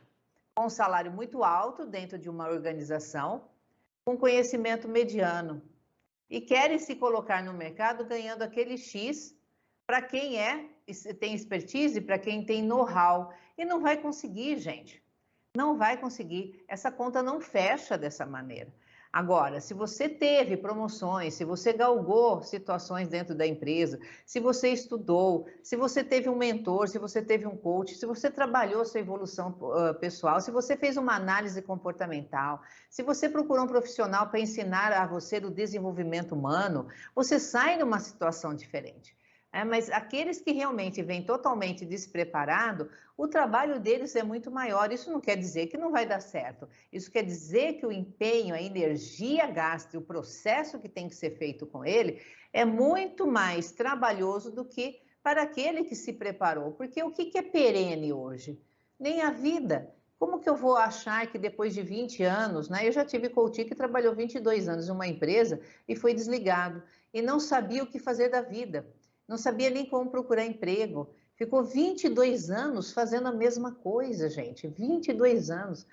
com um salário muito alto dentro de uma organização, com conhecimento mediano, e querem se colocar no mercado ganhando aquele X para quem tem expertise, para quem tem know-how. E não vai conseguir, gente. Não vai conseguir. Essa conta não fecha dessa maneira. Agora, se você teve promoções, se você galgou situações dentro da empresa, se você estudou, se você teve um mentor, se você teve um coach, se você trabalhou sua evolução pessoal, se você fez uma análise comportamental, se você procurou um profissional para ensinar a você o desenvolvimento humano, você sai numa situação diferente. Mas aqueles que realmente vêm totalmente despreparados, o trabalho deles é muito maior. Isso não quer dizer que não vai dar certo. Isso quer dizer que o empenho, a energia gasta, o processo que tem que ser feito com ele é muito mais trabalhoso do que para aquele que se preparou. Porque o que é perene hoje? Nem a vida. Como que eu vou achar que depois de 20 anos, né? Eu já tive coach que trabalhou 22 anos em uma empresa e foi desligado e não sabia o que fazer da vida. Não sabia nem como procurar emprego. Ficou 22 anos fazendo a mesma coisa, gente. 22 anos.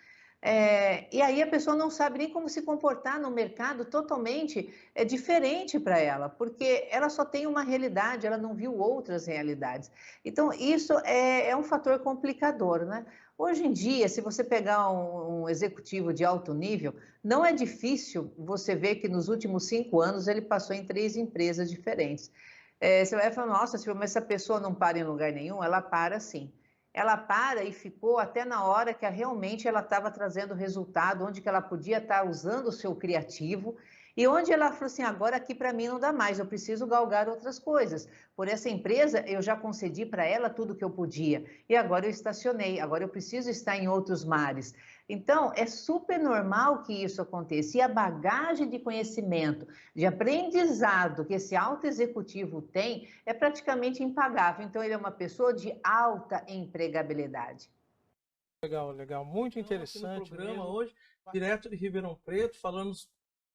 E aí a pessoa não sabe nem como se comportar no mercado, totalmente diferente para ela, porque ela só tem uma realidade, ela não viu outras realidades. Então, isso é um fator complicador, né? Hoje em dia, se você pegar um executivo de alto nível, não é difícil você ver que nos últimos 5 anos ele passou em 3 empresas diferentes. Você vai falar, nossa, Silvia, mas essa pessoa não para em lugar nenhum? Ela para sim. Ela para e ficou até na hora que realmente ela estava trazendo resultado, onde que ela podia estar usando o seu criativo e onde ela falou assim, agora aqui para mim não dá mais, eu preciso galgar outras coisas. Por essa empresa, eu já concedi para ela tudo que eu podia e agora eu estacionei, agora eu preciso estar em outros mares. Então, é super normal que isso aconteça. E a bagagem de conhecimento, de aprendizado que esse alto executivo tem é praticamente impagável. Então, ele é uma pessoa de alta empregabilidade. Legal, legal. Muito Então, aqui no interessante programa mesmo. hoje, Direto de Ribeirão Preto,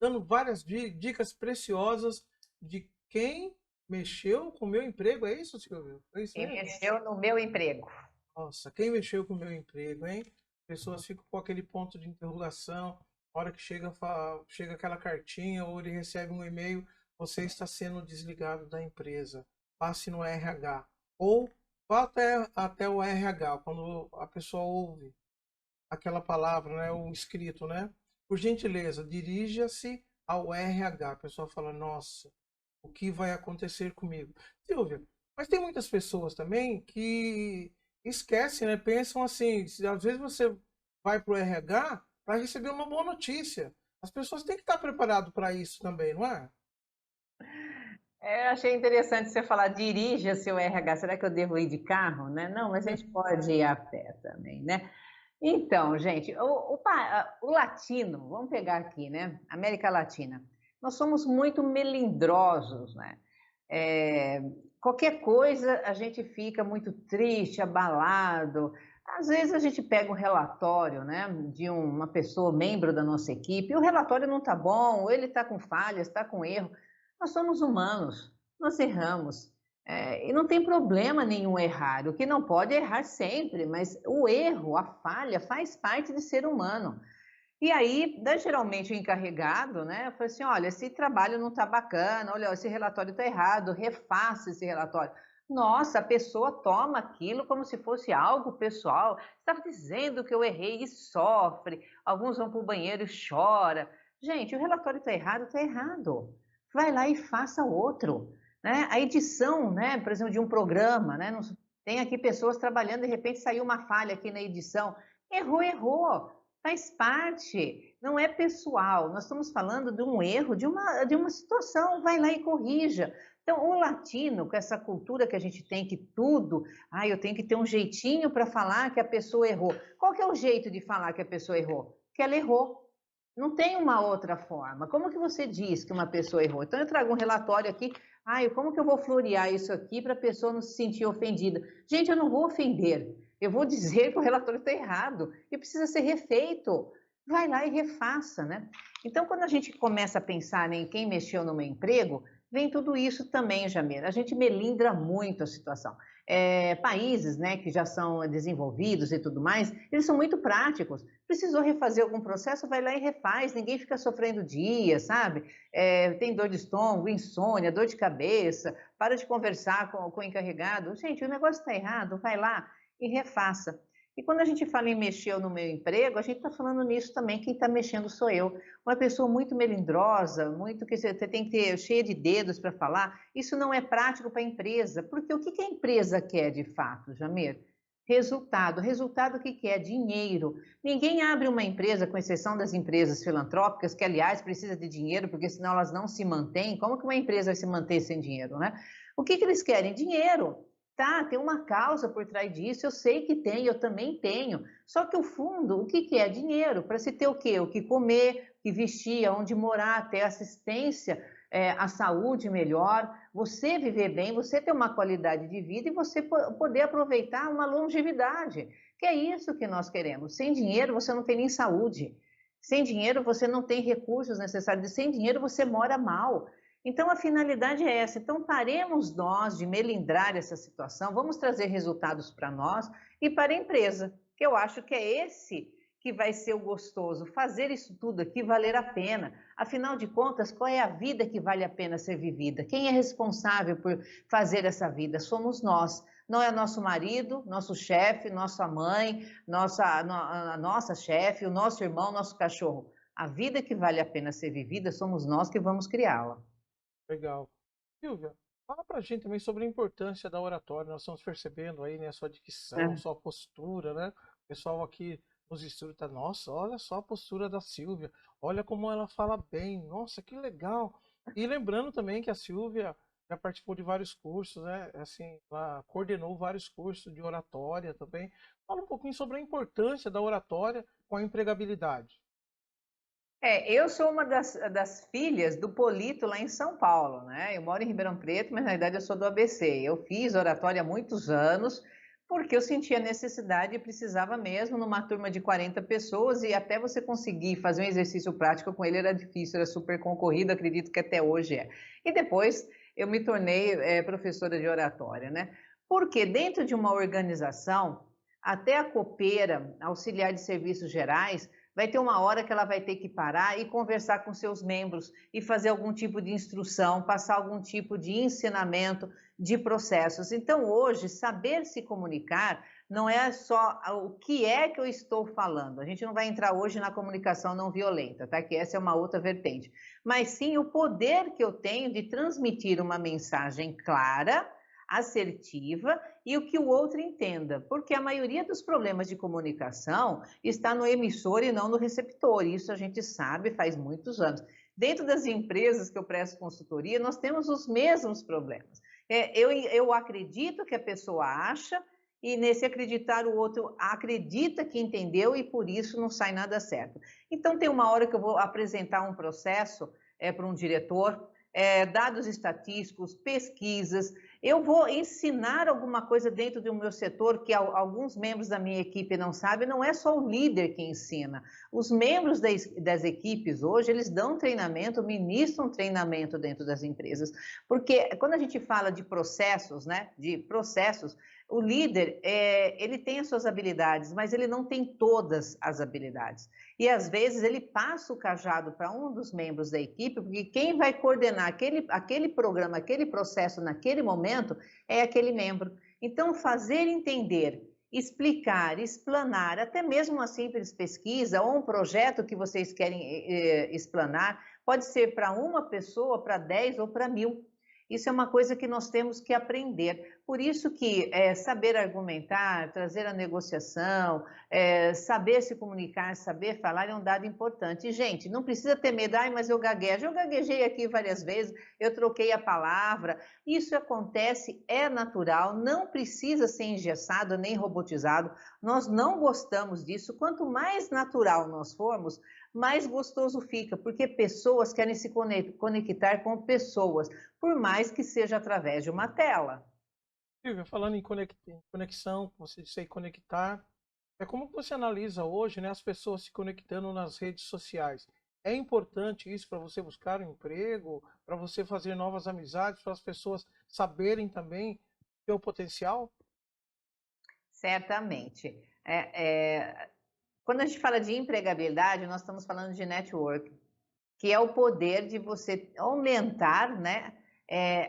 dando várias dicas preciosas de quem mexeu com o meu emprego. É isso, Silvio? É isso Quem mesmo? mexeu no meu emprego. Nossa, quem mexeu com o meu emprego, hein? Pessoas ficam com aquele ponto de interrogação. A hora que chega aquela cartinha ou ele recebe um e-mail, você está sendo desligado da empresa. Passe no RH. Ou vá até o RH, quando a pessoa ouve aquela palavra, né, o escrito, né? Por gentileza, dirija-se ao RH. A pessoa fala, nossa, o que vai acontecer comigo? Silvia, mas tem muitas pessoas também que esquecem, né? Pensam assim, às vezes você vai para o RH para receber uma boa notícia. As pessoas têm que estar preparadas para isso também, não é? Eu achei interessante você falar dirija seu RH. Será que eu devo ir de carro, né? Não, mas a gente pode ir a pé também, né? Então, gente, o latino, vamos pegar aqui, né? América Latina. Nós somos muito melindrosos, né? É, qualquer coisa a gente fica muito triste, abalado. Às vezes a gente pega um relatório, né, de uma pessoa, membro da nossa equipe, e o relatório não está bom, ou ele está com falhas, está com erro. Nós somos humanos, nós erramos. E não tem problema nenhum errar. O que não pode é errar sempre, mas o erro, a falha, faz parte de ser humano. E aí, geralmente o encarregado, né, fala assim, olha, esse trabalho não está bacana, olha, esse relatório está errado, refaça esse relatório. Nossa, a pessoa toma aquilo como se fosse algo pessoal. Estava dizendo que eu errei e sofre. Alguns vão para o banheiro e chora. Gente, o relatório está errado, está errado. Vai lá e faça outro. Né? A edição, né, por exemplo, de um programa, né? Tem aqui pessoas trabalhando, de repente saiu uma falha aqui na edição. Errou, errou. Faz parte, não é pessoal. Nós estamos falando de um erro, de uma situação, vai lá e corrija. Então, o latino, com essa cultura que a gente tem, que tudo, eu tenho que ter um jeitinho para falar que a pessoa errou. Qual que é o jeito de falar que a pessoa errou? Que ela errou. Não tem uma outra forma. Como que você diz que uma pessoa errou? Então, eu trago um relatório aqui. Como que eu vou florear isso aqui para a pessoa não se sentir ofendida? Gente, eu não vou ofender. Eu vou dizer que o relatório está errado e precisa ser refeito. Vai lá e refaça, né? Então, quando a gente começa a pensar em quem mexeu no meu emprego, vem tudo isso também, Jamir. A gente melindra muito a situação. Países, né, que já são desenvolvidos e tudo mais, eles são muito práticos. Precisou refazer algum processo, vai lá e refaz. Ninguém fica sofrendo dias, sabe? Tem dor de estômago, insônia, dor de cabeça, para de conversar com o encarregado. Gente, o negócio está errado, vai lá e refaça. E quando a gente fala em mexer no meu emprego, a gente está falando nisso também, quem está mexendo sou eu. Uma pessoa muito melindrosa, muito que você tem que ter cheia de dedos para falar, isso não é prático para a empresa, porque o que a empresa quer de fato, Jamir? Resultado. Resultado o que é? Dinheiro. Ninguém abre uma empresa, com exceção das empresas filantrópicas, que aliás precisa de dinheiro, porque senão elas não se mantêm. Como que uma empresa vai se manter sem dinheiro, né? O que eles querem? Dinheiro. Tá, tem uma causa por trás disso, eu sei que tem, eu também tenho. Só que o fundo, o que é? Dinheiro, para se ter o quê? O que comer, o que vestir, onde morar, ter assistência, a saúde melhor, você viver bem, você ter uma qualidade de vida e você poder aproveitar uma longevidade. Que é isso que nós queremos. Sem dinheiro você não tem nem saúde. Sem dinheiro você não tem recursos necessários. Sem dinheiro você mora mal. Então, a finalidade é essa. Então, paremos nós de melindrar essa situação, vamos trazer resultados para nós e para a empresa, que eu acho que é esse que vai ser o gostoso, fazer isso tudo aqui valer a pena. Afinal de contas, qual é a vida que vale a pena ser vivida? Quem é responsável por fazer essa vida? Somos nós. Não é nosso marido, nosso chefe, nossa mãe, a nossa chefe, o nosso irmão, nosso cachorro. A vida que vale a pena ser vivida somos nós que vamos criá-la. Legal. Silvia, fala pra gente também sobre a importância da oratória. Nós estamos percebendo aí, né, a sua dicção, É. sua postura, né? O pessoal aqui nos estudos tá, nossa, olha só a postura da Silvia, olha como ela fala bem, nossa, que legal. E lembrando também que a Silvia já participou de vários cursos, né? Assim, ela coordenou vários cursos de oratória também. Fala um pouquinho sobre a importância da oratória com a empregabilidade. Eu sou uma das filhas do Polito lá em São Paulo, né? Eu moro em Ribeirão Preto, mas na verdade eu sou do ABC. Eu fiz oratória há muitos anos, porque eu sentia necessidade e precisava mesmo numa turma de 40 pessoas e até você conseguir fazer um exercício prático com ele era difícil, era super concorrido, acredito que até hoje é. E depois eu me tornei professora de oratória, né? Porque dentro de uma organização, até a copeira, auxiliar de serviços gerais, vai ter uma hora que ela vai ter que parar e conversar com seus membros e fazer algum tipo de instrução, passar algum tipo de ensinamento de processos. Então, hoje, saber se comunicar não é só o que é que eu estou falando. A gente não vai entrar hoje na comunicação não violenta, tá? Que essa é uma outra vertente. Mas sim o poder que eu tenho de transmitir uma mensagem clara, assertiva e o que o outro entenda, porque a maioria dos problemas de comunicação está no emissor e não no receptor, isso a gente sabe faz muitos anos. Dentro das empresas que eu presto consultoria, nós temos os mesmos problemas. Eu acredito que a pessoa acha e nesse acreditar o outro acredita que entendeu e por isso não sai nada certo. Então tem uma hora que eu vou apresentar um processo para um diretor, dados estatísticos, pesquisas, eu vou ensinar alguma coisa dentro do meu setor que alguns membros da minha equipe não sabem, não é só o líder que ensina. Os membros das equipes hoje, eles dão treinamento, ministram treinamento dentro das empresas. Porque quando a gente fala de processos, né, o líder, ele tem as suas habilidades, mas ele não tem todas as habilidades. E às vezes ele passa o cajado para um dos membros da equipe, porque quem vai coordenar aquele programa, aquele processo naquele momento é aquele membro. Então, fazer entender, explicar, explanar, até mesmo uma simples pesquisa ou um projeto que vocês querem explanar, pode ser para uma pessoa, para 10 ou para 1000. Isso é uma coisa que nós temos que aprender. Por isso que saber argumentar, trazer a negociação, saber se comunicar, saber falar é um dado importante. E, gente, não precisa ter medo, mas eu gaguejo. Eu gaguejei aqui várias vezes, eu troquei a palavra. Isso acontece, é natural, não precisa ser engessado nem robotizado. Nós não gostamos disso. Quanto mais natural nós formos, mais gostoso fica, porque pessoas querem se conectar com pessoas, por mais que seja através de uma tela. Silvia, falando em conexão, você disse aí conectar, como que você analisa hoje, né, as pessoas se conectando nas redes sociais? É importante isso para você buscar um emprego, para você fazer novas amizades, para as pessoas saberem também seu potencial? Certamente. Quando a gente fala de empregabilidade, nós estamos falando de network, que é o poder de você aumentar, né,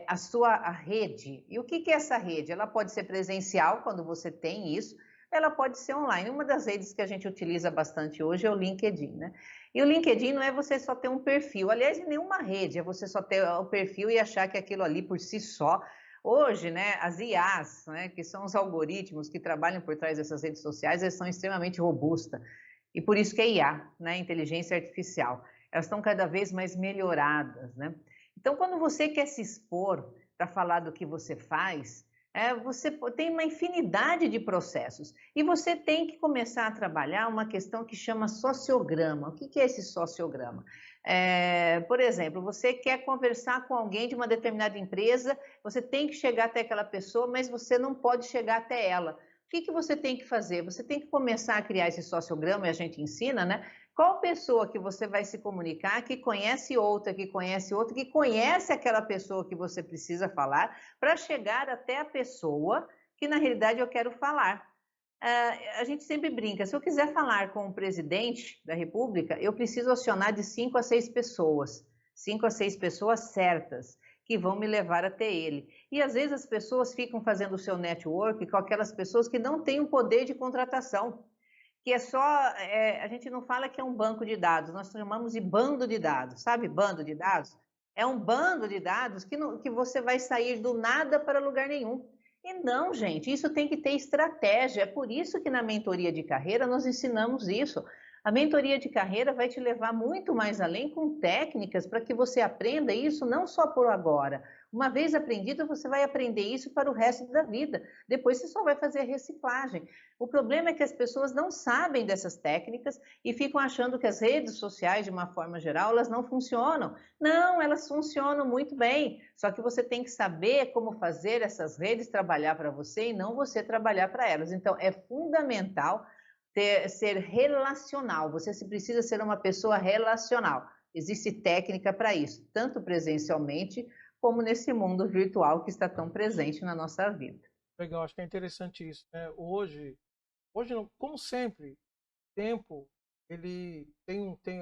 a rede. E o que é essa rede? Ela pode ser presencial, quando você tem isso, ela pode ser online. Uma das redes que a gente utiliza bastante hoje é o LinkedIn, né? E o LinkedIn não é você só ter um perfil, aliás, em nenhuma rede é você só ter o perfil e achar que aquilo ali por si só. Hoje, né, as IAs, né, que são os algoritmos que trabalham por trás dessas redes sociais, eles são extremamente robustas. E por isso que é IA, né, inteligência artificial. Elas estão cada vez mais melhoradas, né? Então, quando você quer se expor para falar do que você faz, você tem uma infinidade de processos e você tem que começar a trabalhar uma questão que chama sociograma. O que é esse sociograma? Por exemplo, você quer conversar com alguém de uma determinada empresa, você tem que chegar até aquela pessoa, mas você não pode chegar até ela. O que você tem que fazer? Você tem que começar a criar esse sociograma, e a gente ensina, né? Qual pessoa que você vai se comunicar, que conhece outra, que conhece outra, que conhece aquela pessoa que você precisa falar, para chegar até a pessoa que na realidade eu quero falar. A gente sempre brinca, se eu quiser falar com o presidente da República, eu preciso acionar de 5 a 6 pessoas, 5 a 6 pessoas certas, que vão me levar até ele. E às vezes as pessoas ficam fazendo o seu network com aquelas pessoas que não têm o poder de contratação, que é só, a gente não fala que é um banco de dados, nós chamamos de bando de dados, sabe bando de dados? É um bando de dados que você vai sair do nada para lugar nenhum. E não, gente, isso tem que ter estratégia, é por isso que na mentoria de carreira nós ensinamos isso. A mentoria de carreira vai te levar muito mais além com técnicas para que você aprenda isso não só por agora. Uma vez aprendido, você vai aprender isso para o resto da vida. Depois você só vai fazer reciclagem. O problema é que as pessoas não sabem dessas técnicas e ficam achando que as redes sociais, de uma forma geral, elas não funcionam. Não, elas funcionam muito bem. Só que você tem que saber como fazer essas redes trabalhar para você e não você trabalhar para elas. Então, é fundamental ser relacional. Você precisa ser uma pessoa relacional. Existe técnica para isso, tanto presencialmente como nesse mundo virtual que está tão presente na nossa vida. Legal, acho que é interessante isso, né? Hoje não, como sempre, tempo, ele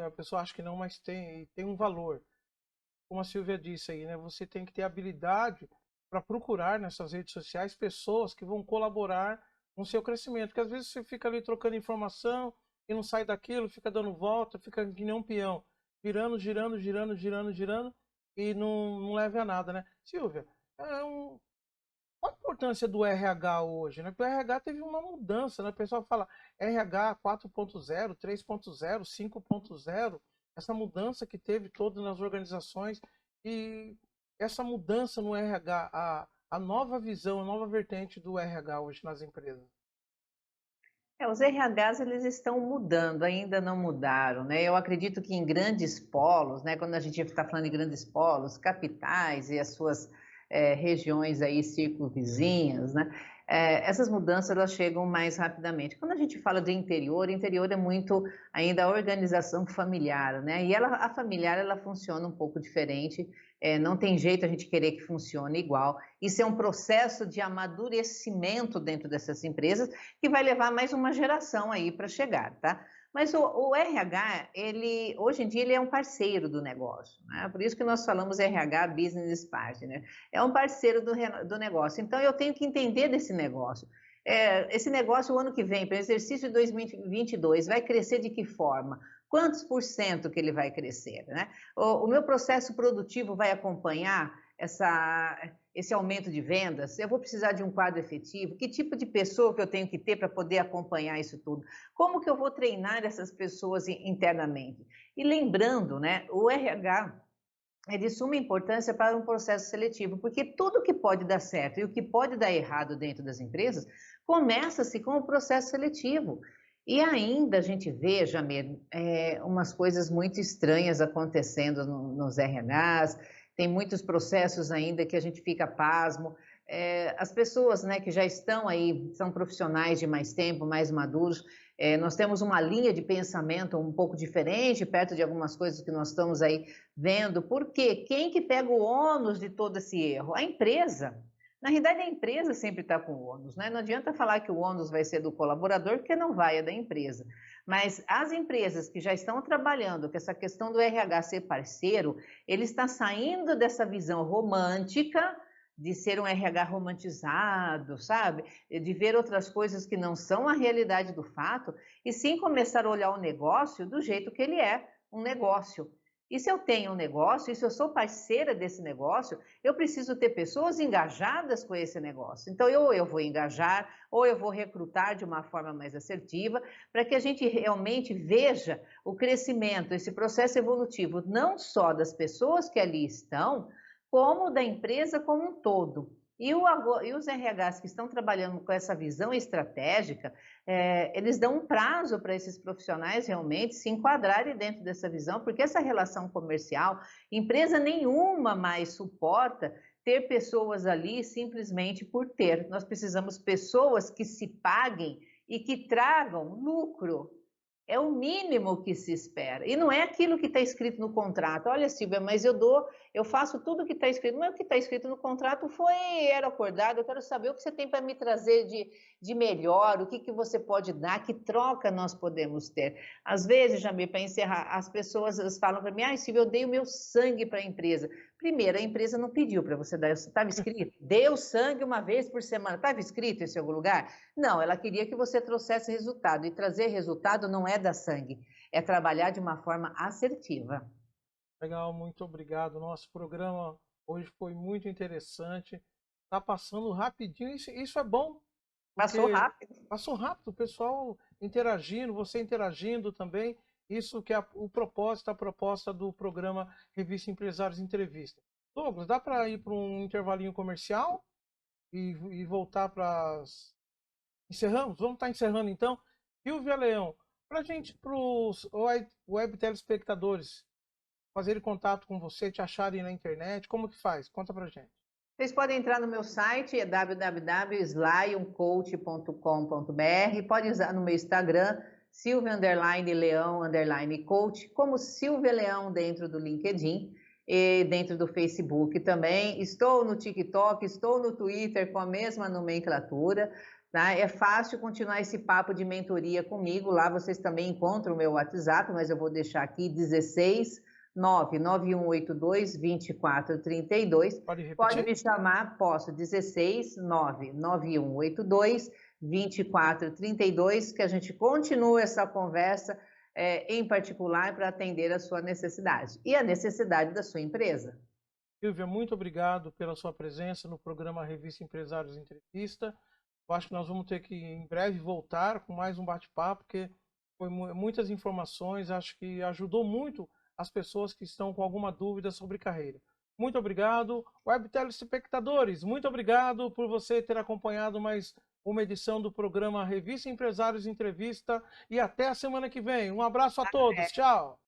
a pessoa acha que não, mas tem um valor. Como a Silvia disse aí, né? Você tem que ter habilidade para procurar nessas redes sociais pessoas que vão colaborar com o seu crescimento. Porque às vezes você fica ali trocando informação e não sai daquilo, fica dando volta, fica que nem um peão, girando, girando, girando, girando, girando e não leva a nada, né? Silvia, qual a importância do RH hoje, né? Porque o RH teve uma mudança, né? O pessoal fala RH 4.0, 3.0, 5.0, essa mudança que teve toda nas organizações e essa mudança no RH, a nova visão, a nova vertente do RH hoje nas empresas. Os RHs eles estão mudando, ainda não mudaram, né? Eu acredito que em grandes polos, né? Quando a gente está falando de grandes polos, capitais e as suas regiões aí circunvizinhas, né? Essas mudanças elas chegam mais rapidamente. Quando a gente fala de interior é muito ainda a organização familiar, né? E a familiar ela funciona um pouco diferente. Não tem jeito a gente querer que funcione igual. Isso é um processo de amadurecimento dentro dessas empresas que vai levar mais uma geração aí para chegar, tá? Mas o RH, hoje em dia, ele é um parceiro do negócio, né? Por isso que nós falamos RH Business Partner. É um parceiro do negócio. Então, eu tenho que entender desse negócio. Esse negócio, o ano que vem, para o exercício de 2022, vai crescer de que forma? Quantos por cento que ele vai crescer, né? O meu processo produtivo vai acompanhar esse aumento de vendas? Eu vou precisar de um quadro efetivo? Que tipo de pessoa que eu tenho que ter para poder acompanhar isso tudo? Como que eu vou treinar essas pessoas internamente? E lembrando, né, o RH é de suma importância para um processo seletivo, porque tudo que pode dar certo e o que pode dar errado dentro das empresas começa-se com o processo seletivo. E ainda a gente vê, Jamir, umas coisas muito estranhas acontecendo nos RHs, tem muitos processos ainda que a gente fica pasmo. as pessoas, né, que já estão aí, são profissionais de mais tempo, mais maduros, nós temos uma linha de pensamento um pouco diferente, perto de algumas coisas que nós estamos aí vendo. Por quê? Quem que pega o ônus de todo esse erro? A empresa. Na realidade, a empresa sempre está com o ônus, né? Não adianta falar que o ônus vai ser do colaborador, porque não vai, é da empresa. Mas as empresas que já estão trabalhando com essa questão do RH ser parceiro, ele está saindo dessa visão romântica de ser um RH romantizado, sabe? De ver outras coisas que não são a realidade do fato, e sim começar a olhar o negócio do jeito que ele é, um negócio. E se eu tenho um negócio, e se eu sou parceira desse negócio, eu preciso ter pessoas engajadas com esse negócio. Então, ou eu vou engajar, ou eu vou recrutar de uma forma mais assertiva, para que a gente realmente veja o crescimento, esse processo evolutivo, não só das pessoas que ali estão, como da empresa como um todo. E os RHs que estão trabalhando com essa visão estratégica, eles dão um prazo para esses profissionais realmente se enquadrarem dentro dessa visão, porque essa relação comercial, empresa nenhuma mais suporta ter pessoas ali simplesmente por ter. Nós precisamos de pessoas que se paguem e que tragam lucro. É o mínimo que se espera. E não é aquilo que está escrito no contrato. Olha, Silvia, mas eu faço tudo o que está escrito. Mas o que está escrito no contrato era acordado. Eu quero saber o que você tem para me trazer de melhor, o que você pode dar, que troca nós podemos ter. Às vezes, Jamil, para encerrar, as pessoas falam para mim, Silvia, eu dei o meu sangue para a empresa. Primeiro, a empresa não pediu para você dar, estava escrito, dê o sangue uma vez por semana. Estava escrito em algum lugar? Não, ela queria que você trouxesse resultado. E trazer resultado não é dar sangue, é trabalhar de uma forma assertiva. Legal, muito obrigado. Nosso programa hoje foi muito interessante. Tá passando rapidinho, isso é bom. Passou rápido. Passou rápido, o pessoal interagindo, você interagindo também. Isso que é o propósito, a proposta do programa Revista Empresários Entrevista. Douglas, dá para ir para um intervalinho comercial e voltar para as... Encerramos? Vamos estar encerrando então. Silvia Leão, para a gente, para os web telespectadores, fazerem contato com você, te acharem na internet, como que faz? Conta pra gente. Vocês podem entrar no meu site, é www.slayoncoach.com.br, pode usar no meu Instagram, Silvia_Leão_Coach, como Silvia Leão dentro do LinkedIn e dentro do Facebook também. Estou no TikTok, estou no Twitter com a mesma nomenclatura. Tá? É fácil continuar esse papo de mentoria comigo. Lá vocês também encontram o meu WhatsApp, mas eu vou deixar aqui 16 99182-2432. Pode me chamar, posso, 16 99182-2432, que a gente continua essa conversa em particular para atender a sua necessidade e a necessidade da sua empresa. Silvia, muito obrigado pela sua presença no programa Revista Empresários Entrevista. Eu acho que nós vamos ter que em breve voltar com mais um bate-papo, porque foi muitas informações, acho que ajudou muito as pessoas que estão com alguma dúvida sobre carreira. Muito obrigado. Web telespectadores, muito obrigado por você ter acompanhado mais uma edição do programa Revista Empresários Entrevista e até a semana que vem. Um abraço a todos. Tchau.